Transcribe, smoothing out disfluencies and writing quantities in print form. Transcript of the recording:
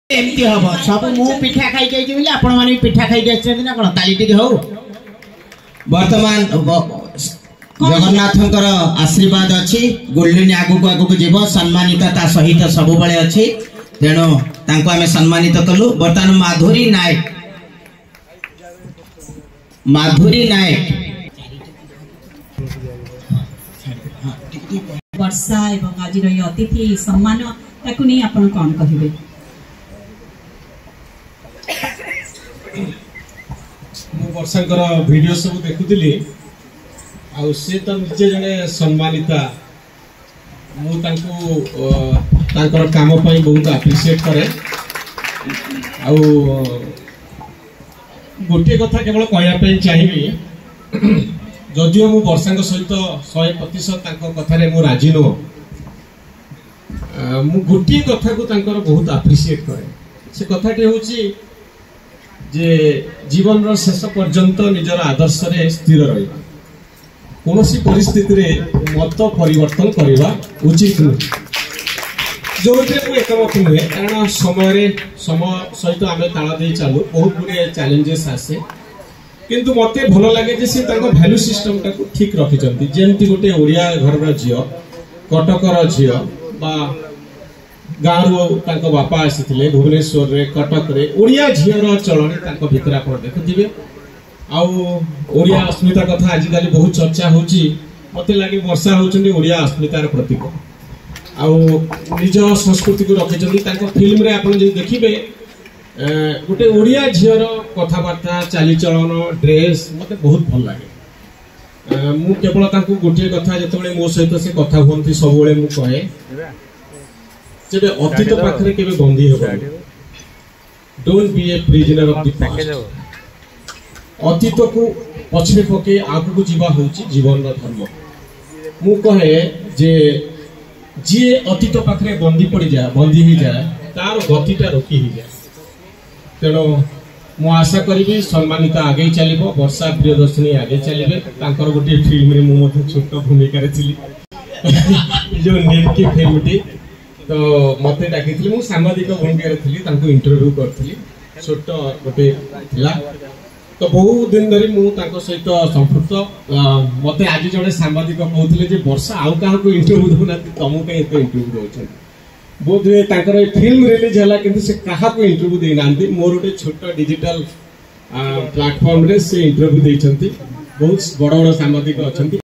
एमती हम सब मु पिठा खाई बोले आपण मैंने पिठा खाई ना कौन ताली टी हो बर्तमान जगन्नाथंकर आशीर्वाद अच्छी गोल्डन आगु आगु जीव सम्मानित सहित सब बड़े अच्छी तेणु तांको आमे सम्मानित कलु। बर्तमान माधुरी नायक वर्षा एवं आज अतिथि सम्मान ताकू नहीं आपण कौन कहिबे? वर्षाकर वीडियो सब देखुली से तो निजे जड़े सम्मानिता मुझे काम बहुत अप्रिशिएट करे। गोटे कथा केवल कहवाई चाहिए जदिओ मु वर्षा सहित 100% कथार राजी नुह मु गोटे कथा को बहुत अप्रिशिएट करे। से कथाटी हूँ जे जीवन रो शेष पर्यंत निजर आदर्श रे स्थिर रहिबा कौन परिस्थिति रे मत परिवर्तन करवा उचित नुह जो एकमत नुहे कारण समय सहित आम ताल दे चलू बहुत गुड़े चैलेंजेस आसे किंतु मते भल लगे जे से वैल्यू सिस्टम टाको ठीक रखिचंती जेमती गोटे ओडिया घर झियो कटकर झियो बा गाँव बापा आसी भुवनेश्वर रे कटक रे ओडिया झीर चलनी भितर आप देखुवे आडिया अस्मिता कथा आजिकल बहुत चर्चा होची मत लगे वर्षा होचंदी ओडिया अस्मितार प्रतीक निज संस्कृति को रखिचंदी फिल्म रे आपण जे देखिबे गोटे ओडिया झीर कथबार्ता चालीचलन ड्रेस मते बहुत भल लगे। मु केवल गोटे कथा जो मो सहित से कथा हुंती सब मु कहे जब अतीत पाखरे केबे बंदी हेबो don't be A prisoner of the past. अतीत को पछे पके आगु को जीवा होची जीवन रो धर्म। मु कहे जे जे अतीत पाखरे बंदी ही जाए तार गतिटा रोकी ही जाए। तेणु मु आशा करी सम्मानिता आगे चलिबो वर्षा प्रियदर्शिनी आगे चलिबे तांकर गोटे फिल्म रे मु छोट भूमिका रे थिली जो नेम की फिल्म टी तो मत डाकी मु सांबादिक भूमिका थी इंटरव्यू करी छोट गोटे तो बहुत दिन धरी मुझे सहित संपृक्त मत आज जड़े सांबादिक कहते वर्षा आउ क्या इंटरव्यू दौना तुमको इंटरव्यू दौर बोध हुए फिल्म रिलीज है कि क्या इंटरव्यू देना मोर गोटे छोट डिजिटल प्लाटफॉर्म रे से इंटरव्यू देते बहुत बड़ बड़ सांबादिक अच्छा।